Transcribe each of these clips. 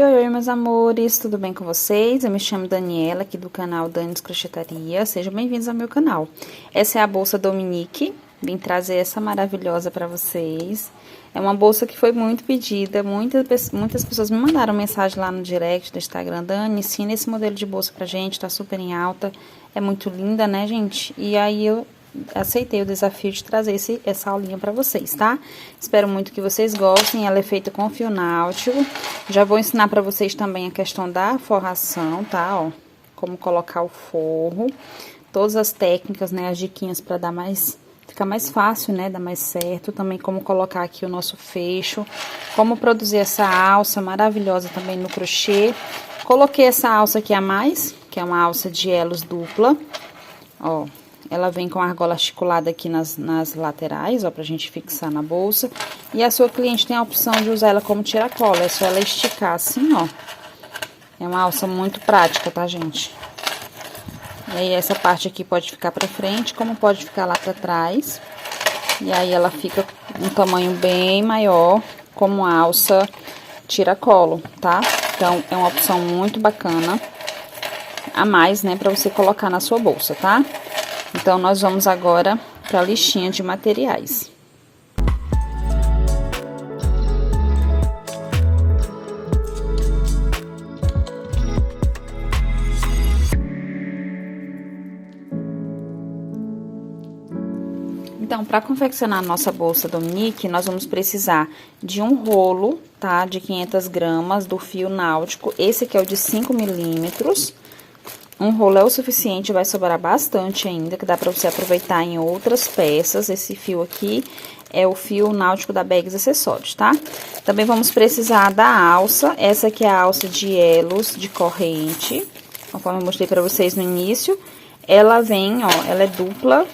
Oi, meus amores, tudo bem com vocês? Eu me chamo Daniela, aqui do canal Dani's Crochetaria. Sejam bem-vindos ao meu canal. Essa é a bolsa Dominique, vim trazer essa maravilhosa pra vocês. É uma bolsa que foi muito pedida, muitas pessoas me mandaram mensagem lá no direct do Instagram. Dani, ensina esse modelo de bolsa pra gente, tá super em alta, é muito linda, né, gente? E aí eu aceitei o desafio de trazer essa aulinha pra vocês, tá? Espero muito que vocês gostem. Ela é feita com fio náutico. Já vou ensinar pra vocês também a questão da forração, tá? Ó, como colocar o forro, todas as técnicas, né, as diquinhas pra dar ficar mais fácil, né, dar mais certo. Também como colocar aqui o nosso fecho, como produzir essa alça maravilhosa também no crochê. Coloquei essa alça aqui a mais, que é uma alça de elos dupla, ó. Ela vem com a argola articulada aqui nas laterais, ó, pra gente fixar na bolsa. E a sua cliente tem a opção de usar ela como tiracola, é só ela esticar assim, ó. É uma alça muito prática, tá, gente? E aí, essa parte aqui pode ficar pra frente, como pode ficar lá pra trás. E aí, ela fica um tamanho bem maior, como alça tiracolo, tá? Então, é uma opção muito bacana a mais, né, pra você colocar na sua bolsa, tá? Então, nós vamos agora para a listinha de materiais. Então, para confeccionar a nossa bolsa Dominique, nós vamos precisar de um rolo, tá? De 500 gramas do fio náutico. Esse aqui é o de 5 milímetros. Um rolo é o suficiente, vai sobrar bastante ainda, que dá pra você aproveitar em outras peças. Esse fio aqui é o fio náutico da Bags Acessórios, tá? Também vamos precisar da alça. Essa aqui é a alça de elos de corrente, conforme eu mostrei pra vocês no início. Ela vem, ó, ela é dupla,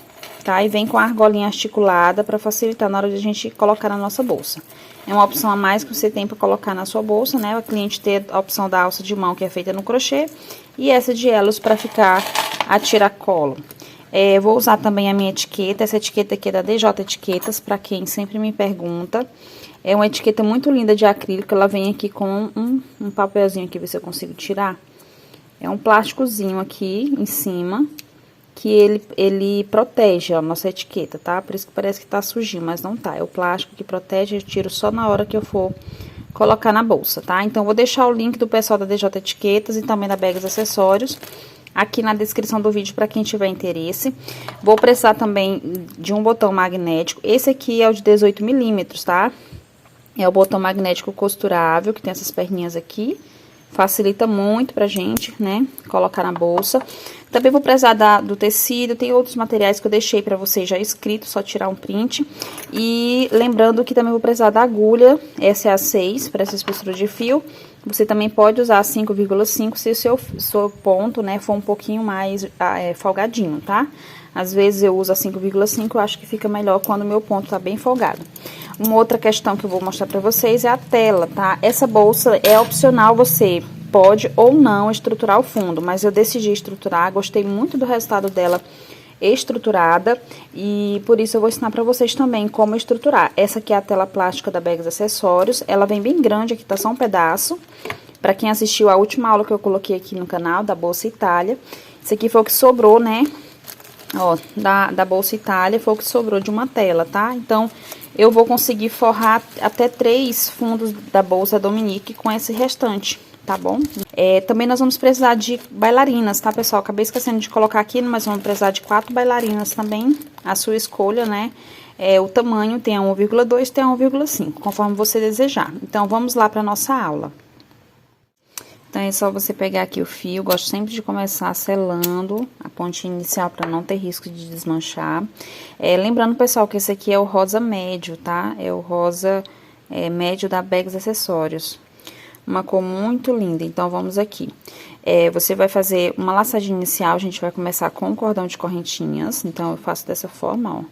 tá? E vem com a argolinha articulada pra facilitar na hora de a gente colocar na nossa bolsa. É uma opção a mais que você tem para colocar na sua bolsa, né? A cliente ter a opção da alça de mão, que é feita no crochê, e essa de elos para ficar a tiracolo. Vou usar também a minha etiqueta. Essa etiqueta aqui é da DJ Etiquetas, para quem sempre me pergunta. É uma etiqueta muito linda de acrílico, ela vem aqui com um papelzinho aqui, ver se eu consigo tirar. É um plásticozinho aqui em cima, que ele protege a nossa etiqueta, tá? Por isso que parece que tá sujinho, mas não tá. É o plástico que protege, eu tiro só na hora que eu for colocar na bolsa, tá? Então, vou deixar o link do pessoal da DJ Etiquetas e também da Bags Acessórios aqui na descrição do vídeo para quem tiver interesse. Vou precisar também de um botão magnético. Esse aqui é o de 18 milímetros, tá? É o botão magnético costurável, que tem essas perninhas aqui. Facilita muito pra gente, né, colocar na bolsa. Também vou precisar do tecido, tem outros materiais que eu deixei pra vocês já escrito, só tirar um print. E lembrando que também vou precisar da agulha, essa é a 6, para essa espessura de fio. Você também pode usar a 5,5 se o seu ponto, né, for um pouquinho mais folgadinho, tá? Às vezes eu uso a 5,5, eu acho que fica melhor quando o meu ponto tá bem folgado. Uma outra questão que eu vou mostrar pra vocês é a tela, tá? Essa bolsa é opcional, você pode ou não estruturar o fundo, mas eu decidi estruturar, gostei muito do resultado dela estruturada e por isso eu vou ensinar pra vocês também como estruturar. Essa aqui é a tela plástica da Bags Acessórios, ela vem bem grande, aqui tá só um pedaço. Pra quem assistiu a última aula que eu coloquei aqui no canal, da Bolsa Itália, esse aqui foi o que sobrou, né? Ó, da Bolsa Itália foi o que sobrou de uma tela, tá? Então, eu vou conseguir forrar até 3 fundos da Bolsa Dominique com esse restante, tá bom? Também nós vamos precisar de bailarinas, tá, pessoal? Acabei esquecendo de colocar aqui, mas vamos precisar de 4 bailarinas também, a sua escolha, né? O tamanho tem a 1,2, tem a 1,5, conforme você desejar. Então, vamos lá para nossa aula. Então, é só você pegar aqui o fio, gosto sempre de começar selando a pontinha inicial para não ter risco de desmanchar. Lembrando, pessoal, que esse aqui é o rosa médio, tá? É o rosa médio da Bags Acessórios. Uma cor muito linda, então vamos aqui. Você vai fazer uma laçadinha inicial, a gente vai começar com um cordão de correntinhas. Então, eu faço dessa forma, ó.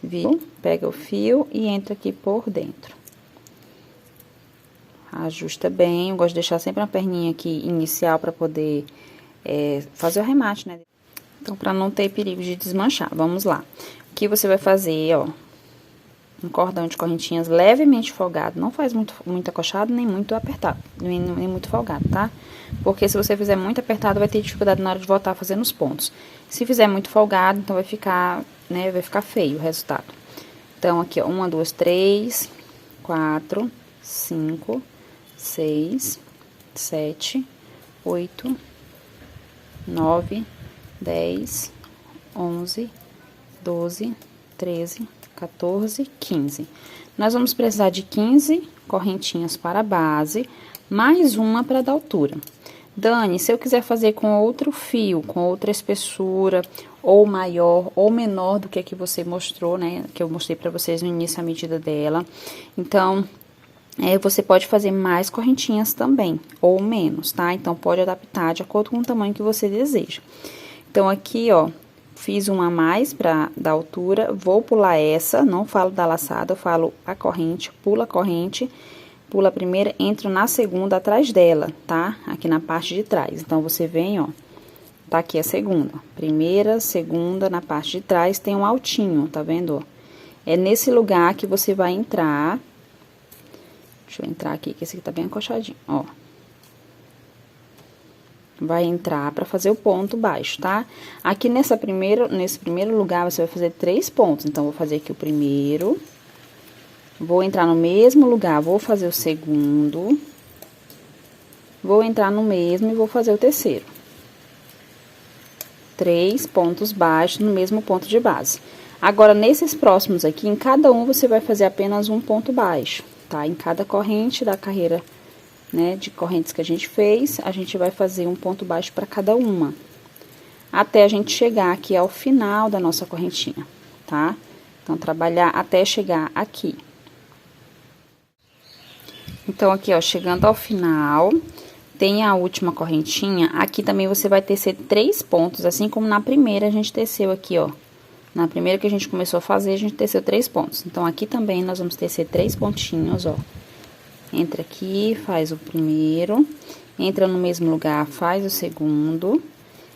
Viu? Pega o fio e entra aqui por dentro. Ajusta bem, eu gosto de deixar sempre uma perninha aqui inicial para poder fazer o remate, né? Então, para não ter perigo de desmanchar, vamos lá. O que você vai fazer, ó, um cordão de correntinhas levemente folgado. Não faz muito acochado, nem muito apertado, nem muito folgado, tá? Porque se você fizer muito apertado, vai ter dificuldade na hora de voltar fazendo os pontos. Se fizer muito folgado, então vai ficar, né, vai ficar feio o resultado. Então, aqui, ó, 1, 2, 3, 4, 5, 6, 7, 8, 9, 10, 11, 12, 13, 14, 15. Nós vamos precisar de 15 correntinhas para a base, mais uma para dar altura. Dani, se eu quiser fazer com outro fio, com outra espessura, ou maior, ou menor do que você mostrou, né? Que eu mostrei para vocês no início a medida dela. Então, você pode fazer mais correntinhas também, ou menos, tá? Então, pode adaptar de acordo com o tamanho que você deseja. Então, aqui, ó, fiz uma a mais pra dar altura, vou pular essa, não falo da laçada, eu falo a corrente, pula a primeira, entro na segunda atrás dela, tá? Aqui na parte de trás. Então, você vem, ó, tá aqui a segunda. Primeira, segunda, na parte de trás tem um altinho, tá vendo? É nesse lugar que você vai entrar. Deixa eu entrar aqui, que esse aqui tá bem acochadinho, ó. Vai entrar pra fazer o ponto baixo, tá? Aqui nesse primeiro lugar, você vai fazer 3 pontos. Então, vou fazer aqui o primeiro. Vou entrar no mesmo lugar, vou fazer o segundo. Vou entrar no mesmo e vou fazer o terceiro. 3 pontos baixos no mesmo ponto de base. Agora, nesses próximos aqui, em cada um, você vai fazer apenas um ponto baixo, tá? Em cada corrente da carreira, né, de correntes que a gente fez, a gente vai fazer um ponto baixo para cada uma. Até a gente chegar aqui ao final da nossa correntinha, tá? Então, trabalhar até chegar aqui. Então, aqui, ó, chegando ao final, tem a última correntinha. Aqui também você vai tecer 3 pontos, assim como na primeira a gente teceu aqui, ó. Na primeira que a gente começou a fazer, a gente teceu 3 pontos. Então, aqui também nós vamos tecer 3 pontinhos, ó. Entra aqui, faz o primeiro, entra no mesmo lugar, faz o segundo,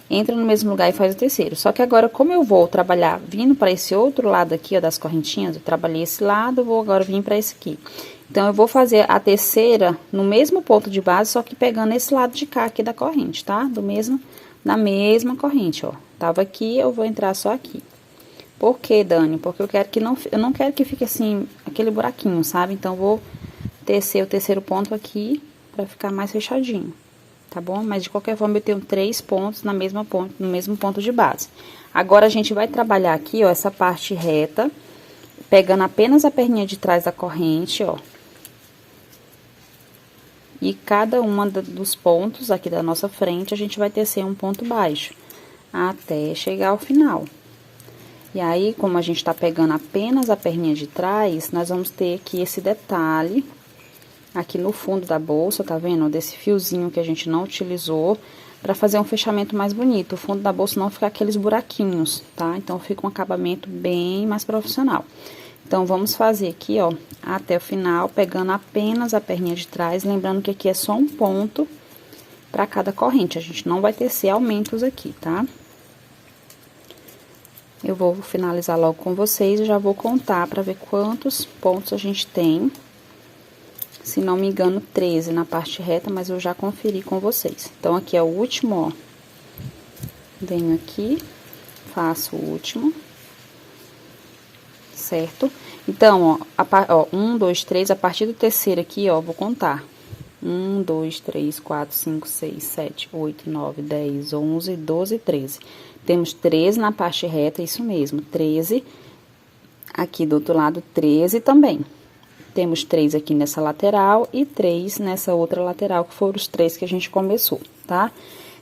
entra no mesmo lugar e faz o terceiro. Só que agora, como eu vou trabalhar vindo para esse outro lado aqui, ó, das correntinhas, eu trabalhei esse lado, vou agora vir para esse aqui. Então, eu vou fazer a terceira no mesmo ponto de base, só que pegando esse lado de cá aqui da corrente, tá? Na mesma corrente, ó. Tava aqui, eu vou entrar só aqui. Por quê, Dani? Porque eu não quero que fique assim, aquele buraquinho, sabe? Então, vou tecer o terceiro ponto aqui, pra ficar mais fechadinho, tá bom? Mas, de qualquer forma, eu tenho 3 pontos no mesmo ponto de base. Agora, a gente vai trabalhar aqui, ó, essa parte reta, pegando apenas a perninha de trás da corrente, ó. E cada uma dos pontos aqui da nossa frente, a gente vai tecer um ponto baixo, até chegar ao final. E aí, como a gente tá pegando apenas a perninha de trás, nós vamos ter aqui esse detalhe, aqui no fundo da bolsa, tá vendo? Desse fiozinho que a gente não utilizou, pra fazer um fechamento mais bonito. O fundo da bolsa não ficar aqueles buraquinhos, tá? Então, fica um acabamento bem mais profissional. Então, vamos fazer aqui, ó, até o final, pegando apenas a perninha de trás, lembrando que aqui é só um ponto pra cada corrente, a gente não vai tecer aumentos aqui, tá? Eu vou finalizar logo com vocês e já vou contar pra ver quantos pontos a gente tem. Se não me engano, 13 na parte reta, mas eu já conferi com vocês. Então, aqui é o último, ó. Venho aqui, faço o último. Certo? Então, ó, 1, 2, 3, a partir do terceiro aqui, ó, vou contar. 1, 2, 3, 4, 5, 6, 7, 8, 9, 10, 11, 12, 13. Temos 13 na parte reta, isso mesmo, 13. Aqui do outro lado, 13 também. Temos 3 aqui nessa lateral e 3 nessa outra lateral, que foram os 3 que a gente começou, tá?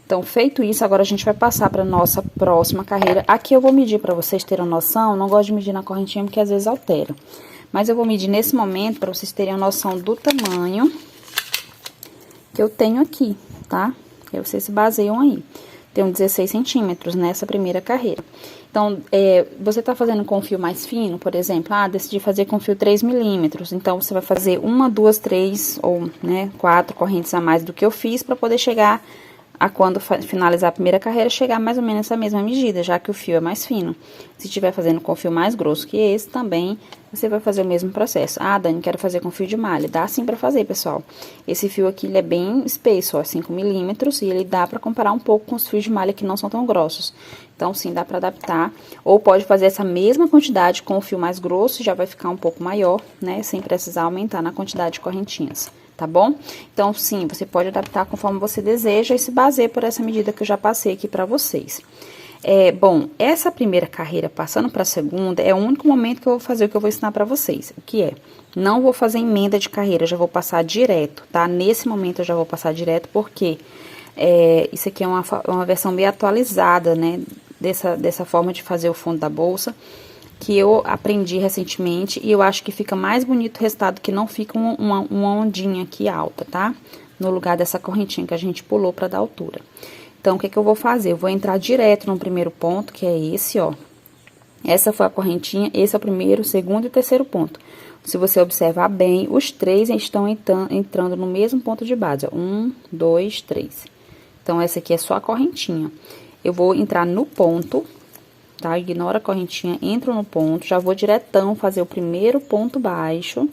Então, feito isso, agora a gente vai passar para nossa próxima carreira. Aqui eu vou medir para vocês terem noção, não gosto de medir na correntinha porque às vezes altera. Mas eu vou medir nesse momento para vocês terem a noção do tamanho que eu tenho aqui, tá? Aí vocês se baseiam aí. Tenho 16 centímetros nessa primeira carreira. Então, você tá fazendo com fio mais fino, por exemplo, decidi fazer com fio 3 milímetros. Então, você vai fazer 1, 2, 3 ou, né, 4 correntes a mais do que eu fiz para poder chegar a quando finalizar a primeira carreira, chegar mais ou menos essa mesma medida, já que o fio é mais fino. Se estiver fazendo com fio mais grosso que esse, também você vai fazer o mesmo processo. Ah, Dani, quero fazer com fio de malha. Dá sim pra fazer, pessoal. Esse fio aqui, ele é bem espesso, ó, 5 milímetros, e ele dá pra comparar um pouco com os fios de malha que não são tão grossos. Então, sim, dá pra adaptar. Ou pode fazer essa mesma quantidade com o fio mais grosso, já vai ficar um pouco maior, né, sem precisar aumentar na quantidade de correntinhas. Tá bom? Então, sim, você pode adaptar conforme você deseja e se baseia por essa medida que eu já passei aqui pra vocês. Bom, essa primeira carreira passando pra segunda é o único momento que eu vou fazer o que eu vou ensinar pra vocês. O que é? Não vou fazer emenda de carreira, já vou passar direto, tá? Nesse momento eu já vou passar direto porque isso aqui é uma versão meio atualizada, né? Dessa forma de fazer o fundo da bolsa, que eu aprendi recentemente e eu acho que fica mais bonito o resultado, que não fica uma ondinha aqui alta, tá? No lugar dessa correntinha que a gente pulou pra dar altura. Então, o que eu vou fazer? Eu vou entrar direto no primeiro ponto, que é esse, ó. Essa foi a correntinha, esse é o primeiro, segundo e terceiro ponto. Se você observar bem, os três estão entrando no mesmo ponto de base, ó. 1, 2, 3. Então, essa aqui é só a correntinha. Eu vou entrar no ponto, tá? Ignora a correntinha, entro no ponto, já vou diretão fazer o primeiro ponto baixo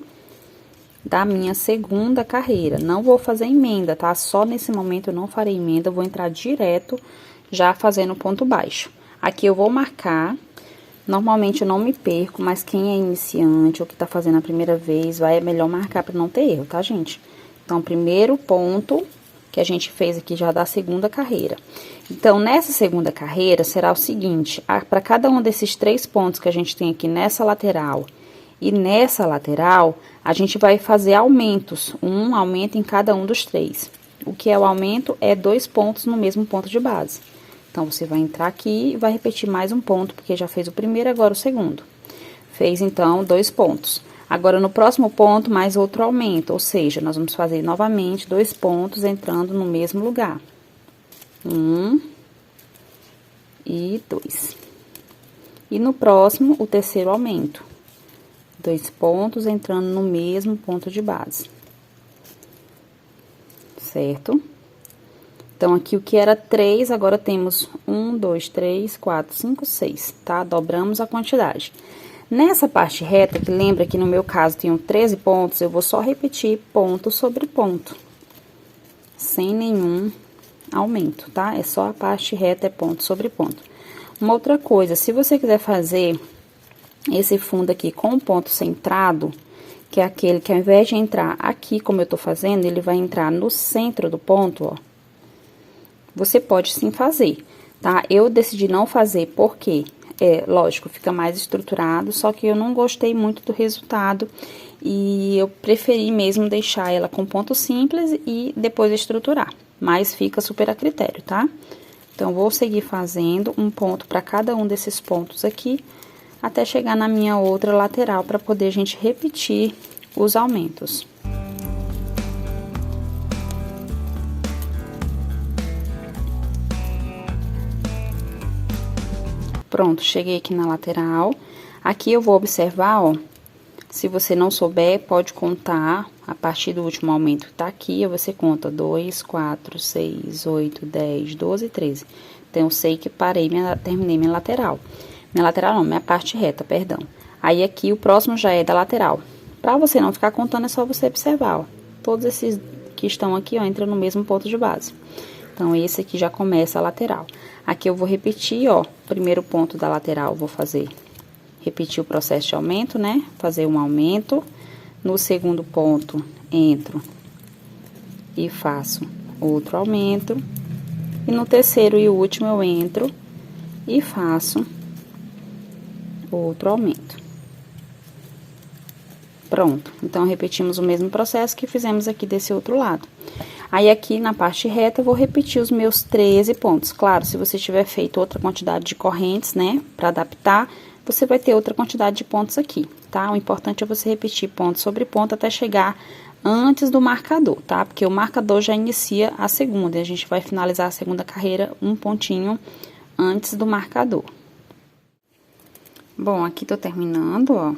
da minha segunda carreira. Não vou fazer emenda, tá? Só nesse momento eu não farei emenda, eu vou entrar direto já fazendo ponto baixo. Aqui eu vou marcar, normalmente eu não me perco, mas quem é iniciante ou que tá fazendo a primeira vez, é melhor marcar pra não ter erro, tá, gente? Então, primeiro ponto que a gente fez aqui já da segunda carreira. Então, nessa segunda carreira, será o seguinte, para cada um desses 3 pontos que a gente tem aqui nessa lateral e nessa lateral, a gente vai fazer aumentos, um aumento em cada um dos 3. O que é o aumento? É 2 pontos no mesmo ponto de base. Então, você vai entrar aqui e vai repetir mais um ponto, porque já fez o primeiro, agora o segundo. Fez, então, 2 pontos. Agora, no próximo ponto, mais outro aumento, ou seja, nós vamos fazer novamente 2 pontos entrando no mesmo lugar. 1 e 2. E no próximo, o terceiro aumento. 2 pontos entrando no mesmo ponto de base. Certo? Então, aqui o que era 3, agora temos 1, 2, 3, 4, 5, 6, tá? Dobramos a quantidade. Nessa parte reta, que lembra que no meu caso tinham 13 pontos, eu vou só repetir ponto sobre ponto. Sem nenhum aumento, tá? É só a parte reta, é ponto sobre ponto. Uma outra coisa, se você quiser fazer esse fundo aqui com um ponto centrado, que é aquele que ao invés de entrar aqui, como eu tô fazendo, ele vai entrar no centro do ponto, ó. Você pode sim fazer, tá? Eu decidi não fazer porque, lógico, fica mais estruturado, só que eu não gostei muito do resultado e eu preferi mesmo deixar ela com ponto simples e depois estruturar, mas fica super a critério, tá? Então, vou seguir fazendo um ponto para cada um desses pontos aqui, até chegar na minha outra lateral, para poder a gente repetir os aumentos. Pronto, cheguei aqui na lateral. Aqui eu vou observar, ó, se você não souber, pode contar a partir do último aumento que tá aqui, você conta 2, 4, 6, 8, 10, 12, 13. Então, eu sei que terminei minha lateral. Minha lateral não, minha parte reta, perdão. Aí, aqui, o próximo já é da lateral. Pra você não ficar contando, é só você observar, ó. Todos esses que estão aqui, ó, entram no mesmo ponto de base. Então, esse aqui já começa a lateral. Aqui eu vou repetir, ó, primeiro ponto da lateral, vou repetir o processo de aumento, né? Fazer um aumento. No segundo ponto, entro e faço outro aumento. E no terceiro e último, eu entro e faço outro aumento. Pronto. Então, repetimos o mesmo processo que fizemos aqui desse outro lado. Aí, aqui na parte reta, eu vou repetir os meus 13 pontos. Claro, se você tiver feito outra quantidade de correntes, né, para adaptar, você vai ter outra quantidade de pontos aqui, tá? O importante é você repetir ponto sobre ponto até chegar antes do marcador, tá? Porque o marcador já inicia a segunda, e a gente vai finalizar a segunda carreira um pontinho antes do marcador. Bom, aqui tô terminando, ó.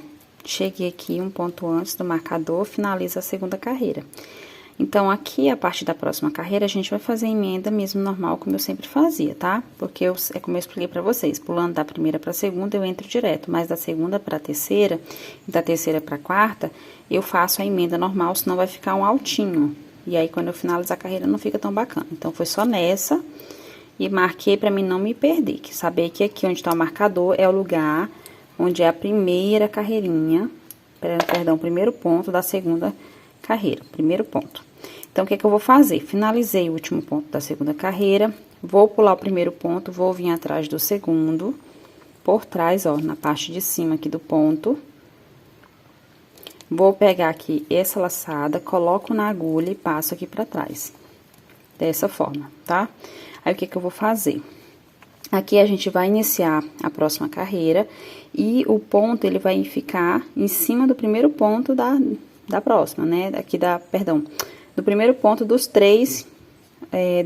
Cheguei aqui um ponto antes do marcador, finalizo a segunda carreira. Então, aqui, a partir da próxima carreira, a gente vai fazer a emenda mesmo normal, como eu sempre fazia, tá? Porque é como eu expliquei pra vocês, pulando da primeira pra segunda, eu entro direto, mas da segunda pra terceira, e da terceira pra quarta, eu faço a emenda normal, senão vai ficar um altinho. E aí, quando eu finalizar a carreira, não fica tão bacana. Então, foi só nessa, e marquei pra mim não me perder, que saber que aqui onde tá o marcador é o lugar onde é a primeira carreirinha, perdão, o primeiro ponto da segunda carreira, primeiro ponto. Então, o que eu vou fazer? Finalizei o último ponto da segunda carreira, vou pular o primeiro ponto, vou vir atrás do segundo, por trás, ó, na parte de cima aqui do ponto. Vou pegar aqui essa laçada, coloco na agulha e passo aqui pra trás. Dessa forma, tá? Aí, o que eu vou fazer? Aqui a gente vai iniciar a próxima carreira e o ponto, ele vai ficar em cima do primeiro ponto da próxima, né? Perdão, do primeiro ponto dos três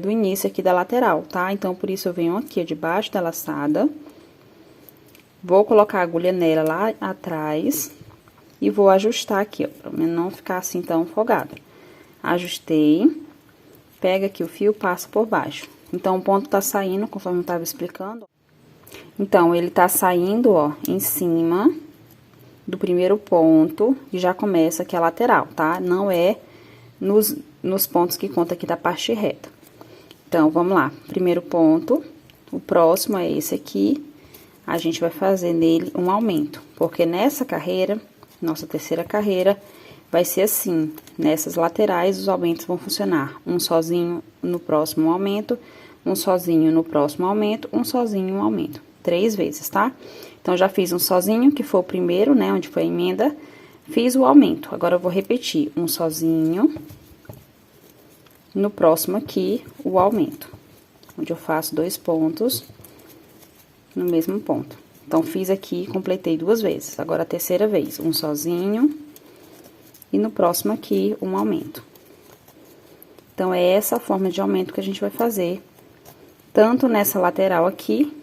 do início aqui da lateral, tá? Então, por isso, eu venho aqui debaixo da laçada, vou colocar a agulha nela lá atrás e vou ajustar aqui, ó, pra não ficar assim tão folgada. Ajustei, pega aqui o fio, passa por baixo. Então, o ponto tá saindo, conforme eu tava explicando. Então, ele tá saindo, ó, em cima do primeiro ponto e já começa aqui a lateral, tá? Não é nos pontos que conta aqui da parte reta. Então, vamos lá. Primeiro ponto, o próximo é esse aqui. A gente vai fazer nele um aumento, porque nessa carreira, nossa terceira carreira, vai ser assim. Nessas laterais, os aumentos vão funcionar. Um sozinho no próximo aumento, um sozinho no próximo aumento, um sozinho um aumento. 3 vezes, tá? Então, já fiz um sozinho, que foi o primeiro, né, onde foi a emenda. Fiz o aumento. Agora, eu vou repetir um sozinho. No próximo aqui, o aumento. Onde eu faço 2 pontos no mesmo ponto. Então, fiz aqui, completei 2 vezes. Agora, a terceira vez, um sozinho. E no próximo aqui, um aumento. Então, é essa a forma de aumento que a gente vai fazer. Tanto nessa lateral aqui,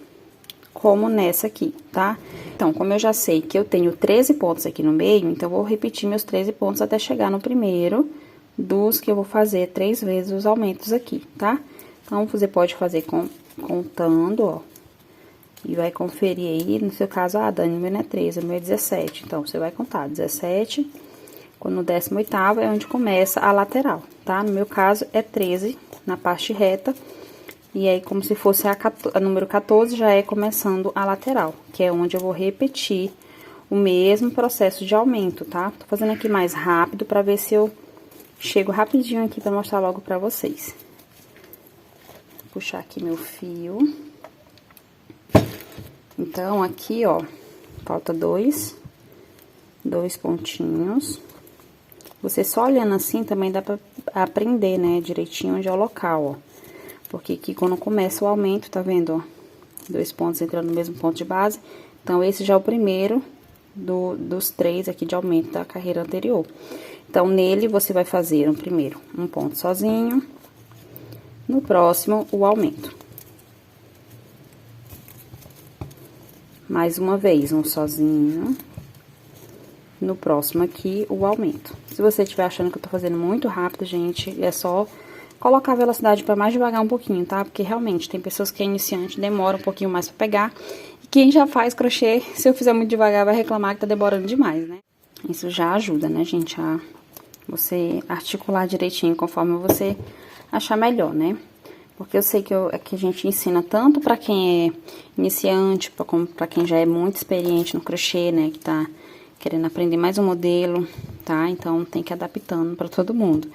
como nessa aqui, tá? Então, como eu já sei que eu tenho 13 pontos aqui no meio, então, eu vou repetir meus 13 pontos até chegar no primeiro dos que eu vou fazer 3 vezes os aumentos aqui, tá? Então, você pode fazer contando, ó, e vai conferir aí, no seu caso, Dani, o meu não é 13, o meu é 17. Então, você vai contar 17, quando no 18º é onde começa a lateral, tá? No meu caso, é 13 na parte reta. E aí, como se fosse a número 14, já é começando a lateral, que é onde eu vou repetir o mesmo processo de aumento, tá? Tô fazendo aqui mais rápido pra ver se eu chego rapidinho aqui pra mostrar logo pra vocês. Vou puxar aqui meu fio. Então, aqui, ó, falta dois pontinhos. Você só olhando assim também dá pra aprender, né, direitinho onde é o local, ó. Porque aqui, quando começa o aumento, tá vendo, ó? 2 pontos entrando no mesmo ponto de base. Então, esse já é o primeiro dos 3 aqui de aumento da carreira anterior. Então, nele, você vai fazer primeiro um ponto sozinho. No próximo, o aumento. Mais uma vez, um sozinho. No próximo aqui, o aumento. Se você estiver achando que eu tô fazendo muito rápido, gente, é só colocar a velocidade para mais devagar um pouquinho, tá? Porque realmente tem pessoas que é iniciante, demora um pouquinho mais para pegar. E quem já faz crochê, se eu fizer muito devagar, vai reclamar que tá demorando demais, né? Isso já ajuda, né, gente, a você articular direitinho conforme você achar melhor, né? Porque eu sei que a gente ensina tanto para quem é iniciante, como para quem já é muito experiente no crochê, né? Que tá querendo aprender mais um modelo, tá? Então, tem que ir adaptando para todo mundo.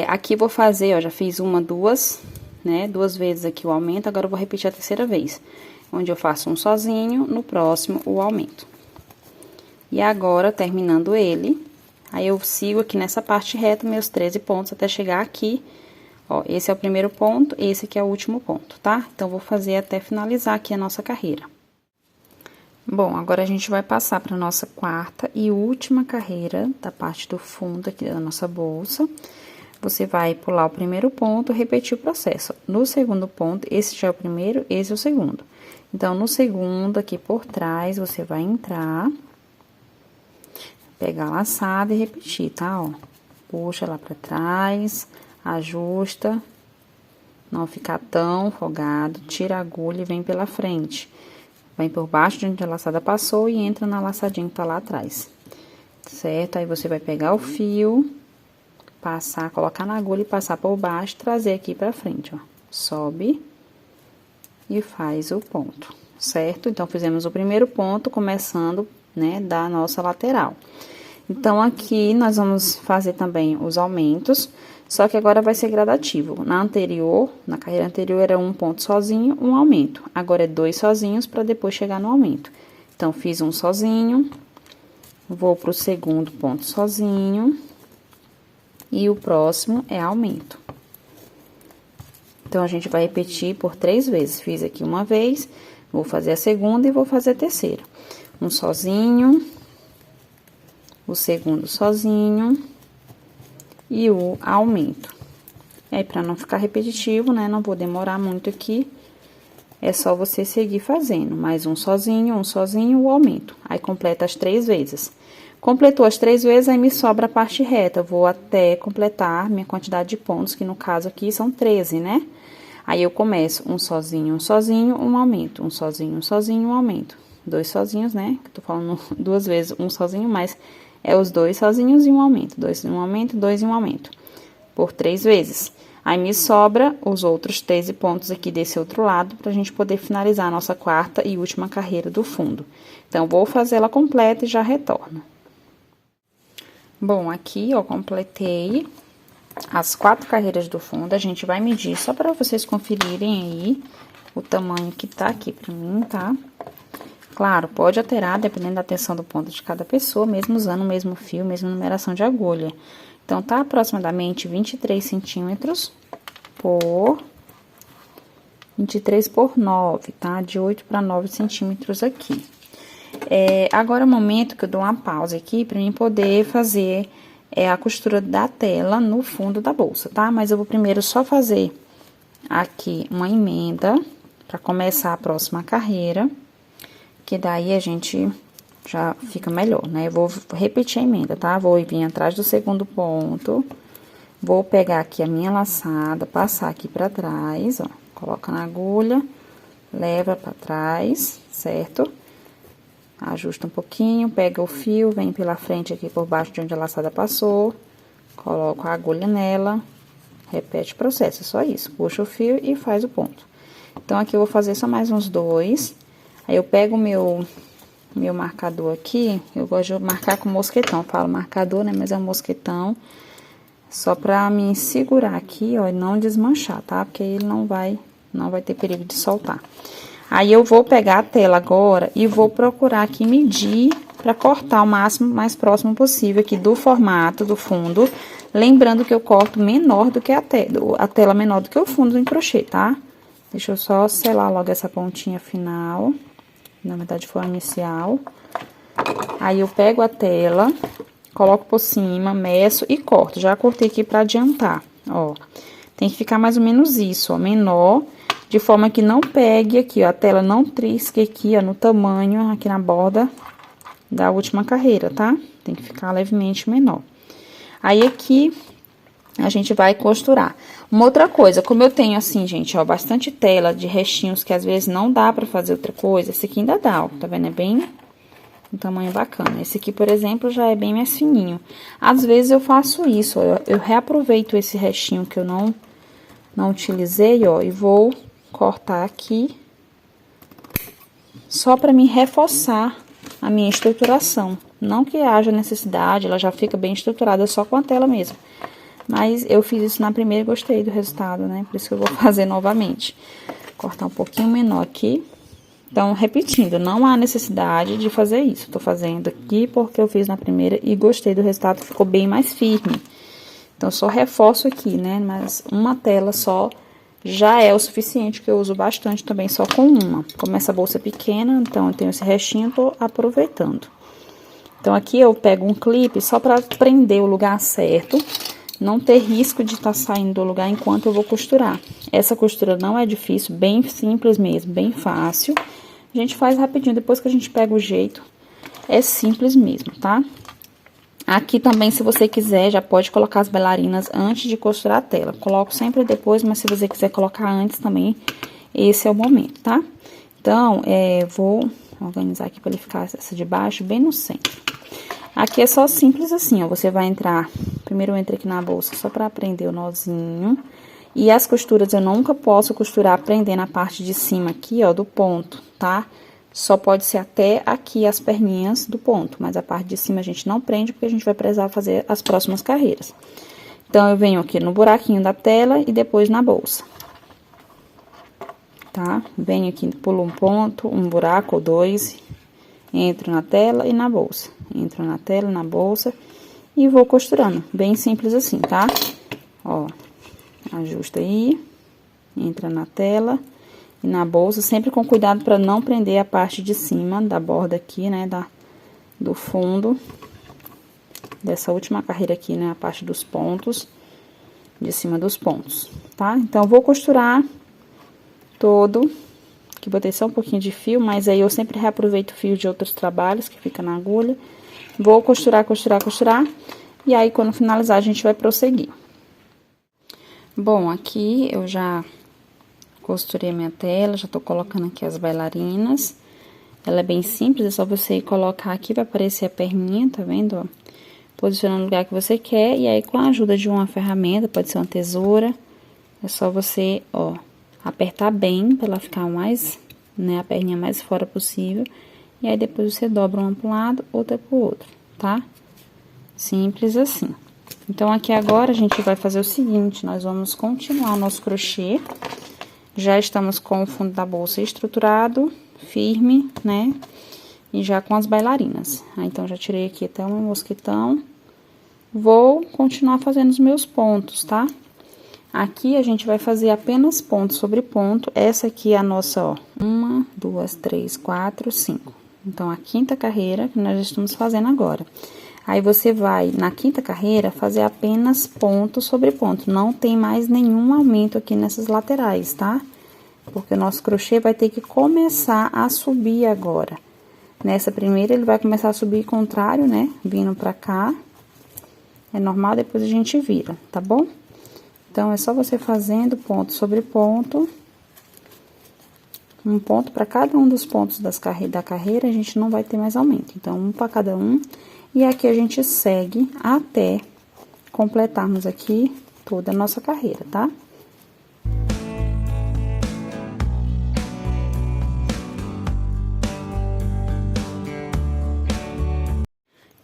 Aqui eu vou fazer, ó, já fiz 1, 2, né? 2 vezes aqui o aumento, agora eu vou repetir a terceira vez. Onde eu faço um sozinho, no próximo, o aumento. E agora, terminando ele, aí eu sigo aqui nessa parte reta, meus 13 pontos, até chegar aqui. Ó, esse é o primeiro ponto, esse aqui é o último ponto, tá? Então, vou fazer até finalizar aqui a nossa carreira. Bom, agora a gente vai passar para nossa 4ª e última carreira da parte do fundo aqui da nossa bolsa. Você vai pular o primeiro ponto, repetir o processo. No segundo ponto, esse já é o primeiro, esse é o segundo. Então, no segundo, aqui por trás, você vai entrar, pegar a laçada e repetir, tá? Ó, Puxa lá pra trás, ajusta, não ficar tão folgado, tira a agulha e vem pela frente. Vem por baixo de onde a laçada passou e entra na laçadinha que tá lá atrás. Certo? Aí você vai pegar o fio, passar, colocar na agulha e passar por baixo, trazer aqui pra frente, ó. Sobe e faz o ponto, certo? Então, fizemos o primeiro ponto, começando, né, da nossa lateral. Então, aqui, nós vamos fazer também os aumentos, só que agora vai ser gradativo. Na anterior, na carreira anterior, era um ponto sozinho, um aumento. Agora, é 2 sozinhos, para depois chegar no aumento. Então, fiz um sozinho, vou pro segundo ponto sozinho, e o próximo é aumento. Então, a gente vai repetir por 3 vezes. Fiz aqui uma vez, vou fazer a segunda e vou fazer a terceira. Um sozinho, o segundo sozinho e o aumento. E aí, pra não ficar repetitivo, né, não vou demorar muito aqui, é só você seguir fazendo. Mais um sozinho, o aumento. Aí, completa as 3 vezes. Completou as 3 vezes, aí me sobra a parte reta. Eu vou até completar minha quantidade de pontos, que no caso aqui são 13, né? Aí, eu começo um sozinho, um aumento. Um sozinho, um aumento. 2 sozinhos, né? Tô falando 2 vezes um sozinho, mas é os 2 sozinhos e um aumento. 2 e um aumento, 2 e um aumento. Por 3 vezes. Aí, me sobra os outros 13 pontos aqui desse outro lado, pra gente poder finalizar a nossa quarta e última carreira do fundo. Então, vou fazer ela completa e já retorno. Bom, aqui, ó, completei as 4 carreiras do fundo. A gente vai medir só pra vocês conferirem aí o tamanho que tá aqui pra mim, tá? Claro, pode alterar, dependendo da tensão do ponto de cada pessoa, mesmo usando o mesmo fio, mesma numeração de agulha. Então, tá aproximadamente 23 centímetros por 23 por 9, tá? De 8 para 9 centímetros aqui. Agora é o momento que eu dou uma pausa aqui pra mim poder fazer a costura da tela no fundo da bolsa, tá? Mas eu vou primeiro só fazer aqui uma emenda pra começar a próxima carreira, que daí a gente já fica melhor, né? Eu vou repetir a emenda, tá? Vou vir atrás do segundo ponto, vou pegar aqui a minha laçada, passar aqui pra trás, ó, coloca na agulha, leva pra trás, certo? Ajusta um pouquinho, pega o fio, vem pela frente aqui por baixo de onde a laçada passou, coloca a agulha nela, repete o processo, é só isso. Puxa o fio e faz o ponto. Então, aqui eu vou fazer só mais uns 2. Aí, eu pego o meu marcador aqui, eu gosto de marcar com mosquetão. Eu falo marcador, né, mas é um mosquetão. Só pra me segurar aqui, ó, e não desmanchar, tá? Porque ele não vai ter perigo de soltar. Aí, eu vou pegar a tela agora e vou procurar aqui medir pra cortar o máximo, mais próximo possível aqui do formato do fundo. Lembrando que eu corto menor do que a tela menor do que o fundo em crochê, tá? Deixa eu só selar logo essa pontinha final. Na verdade, foi a inicial. Aí, eu pego a tela, coloco por cima, meço e corto. Já cortei aqui pra adiantar, ó. Tem que ficar mais ou menos isso, ó, menor, de forma que não pegue aqui, ó, a tela não trisque aqui, ó, no tamanho, aqui na borda da última carreira, tá? Tem que ficar levemente menor. Aí, aqui, a gente vai costurar. Uma outra coisa, como eu tenho assim, gente, ó, bastante tela de restinhos que às vezes não dá pra fazer outra coisa, esse aqui ainda dá, ó, tá vendo? É bem um tamanho bacana. Esse aqui, por exemplo, já é bem mais fininho. Às vezes eu faço isso, ó, eu reaproveito esse restinho que eu não utilizei, ó, e vou cortar aqui só pra me reforçar a minha estruturação. Não que haja necessidade, ela já fica bem estruturada só com a tela mesmo. Mas eu fiz isso na primeira e gostei do resultado, né? Por isso que eu vou fazer novamente. Cortar um pouquinho menor aqui. Então, repetindo, não há necessidade de fazer isso. Tô fazendo aqui porque eu fiz na primeira e gostei do resultado, ficou bem mais firme. Então, só reforço aqui, né? Mas uma tela só já é o suficiente, que eu uso bastante também só com uma. Como essa bolsa é pequena, então eu tenho esse restinho, tô aproveitando. Então, aqui eu pego um clipe só pra prender o lugar certo. Não ter risco de estar saindo do lugar enquanto eu vou costurar. Essa costura não é difícil, bem simples mesmo, bem fácil. A gente faz rapidinho, depois que a gente pega o jeito, é simples mesmo, tá? Aqui também, se você quiser, já pode colocar as bailarinas antes de costurar a tela. Coloco sempre depois, mas se você quiser colocar antes também, esse é o momento, tá? Então, vou organizar aqui pra ele ficar essa de baixo bem no centro. Aqui é só simples assim, ó, você vai entrar... Primeiro eu entro aqui na bolsa só pra prender o nozinho. E as costuras eu nunca posso costurar prendendo a parte de cima aqui, ó, do ponto, tá? Só pode ser até aqui as perninhas do ponto, mas a parte de cima a gente não prende, porque a gente vai precisar fazer as próximas carreiras. Então, eu venho aqui no buraquinho da tela e depois na bolsa. Tá? Venho aqui, pulo um ponto, um buraco ou dois, entro na tela e na bolsa. Entro na tela, na bolsa e vou costurando, bem simples assim, tá? Ó, ajusta aí, entra na tela e na bolsa, sempre com cuidado para não prender a parte de cima da borda aqui, né, do fundo dessa última carreira aqui, né, a parte dos pontos, de cima dos pontos, tá? Então, vou costurar todo, que botei só um pouquinho de fio, mas aí eu sempre reaproveito o fio de outros trabalhos que fica na agulha. Vou costurar, costurar, costurar, e aí quando finalizar a gente vai prosseguir. Bom, aqui eu já costurei minha tela, já tô colocando aqui as bailarinas. Ela é bem simples, é só você colocar aqui pra aparecer a perninha, tá vendo, ó? Posiciona no lugar que você quer, e aí com a ajuda de uma ferramenta, pode ser uma tesoura, é só você, ó, apertar bem pra ela ficar mais, né, a perninha mais fora possível. E aí, depois você dobra uma pro lado, outra pro outro, tá? Simples assim. Então, aqui agora, a gente vai fazer o seguinte, nós vamos continuar o nosso crochê. Já estamos com o fundo da bolsa estruturado, firme, né? E já com as bailarinas. Aí, então, já tirei aqui até um mosquitão. Vou continuar fazendo os meus pontos, tá? Aqui, a gente vai fazer apenas ponto sobre ponto. Essa aqui é a nossa, ó, 1, 2, 3, 4, 5. Então, a quinta carreira que nós estamos fazendo agora. Aí, você vai, na quinta carreira, fazer apenas ponto sobre ponto. Não tem mais nenhum aumento aqui nessas laterais, tá? Porque o nosso crochê vai ter que começar a subir agora. Nessa primeira, ele vai começar a subir contrário, né? Vindo pra cá. É normal, depois a gente vira, tá bom? Então, é só você fazendo ponto sobre ponto. Um ponto para cada um dos pontos da carreira, a gente não vai ter mais aumento. Então, um para cada um. E aqui a gente segue até completarmos aqui toda a nossa carreira, tá?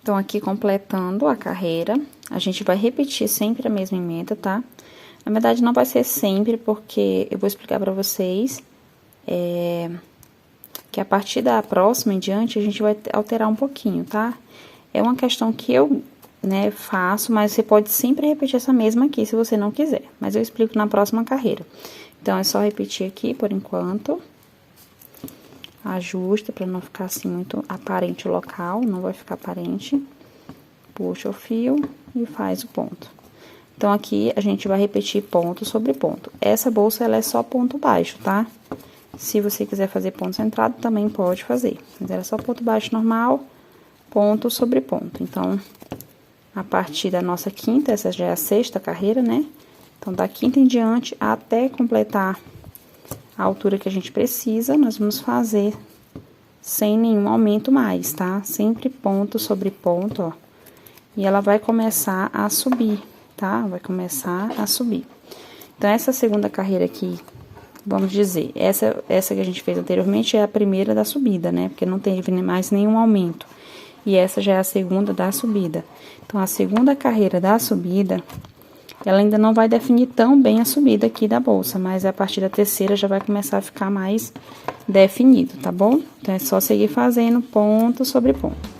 Então, aqui completando a carreira, a gente vai repetir sempre a mesma emenda, tá? Na verdade, não vai ser sempre, porque eu vou explicar pra vocês... que a partir da próxima em diante, a gente vai alterar um pouquinho, tá? É uma questão que eu, né, faço, mas você pode sempre repetir essa mesma aqui, se você não quiser. Mas eu explico na próxima carreira. Então, é só repetir aqui, por enquanto. Ajusta, pra não ficar assim muito aparente o local, não vai ficar aparente. Puxa o fio e faz o ponto. Então, aqui, a gente vai repetir ponto sobre ponto. Essa bolsa, ela é só ponto baixo, tá? Se você quiser fazer ponto centrado, também pode fazer. Mas era só ponto baixo normal, ponto sobre ponto. Então, a partir da nossa quinta, essa já é a sexta carreira, né? Então, da quinta em diante, até completar a altura que a gente precisa, nós vamos fazer sem nenhum aumento mais, tá? Sempre ponto sobre ponto, ó. E ela vai começar a subir, tá? Vai começar a subir. Então, essa segunda carreira aqui... Vamos dizer, essa que a gente fez anteriormente é a primeira da subida, né? Porque não teve mais nenhum aumento. E essa já é a segunda da subida. Então, a segunda carreira da subida, ela ainda não vai definir tão bem a subida aqui da bolsa. Mas a partir da terceira já vai começar a ficar mais definido, tá bom? Então, é só seguir fazendo ponto sobre ponto.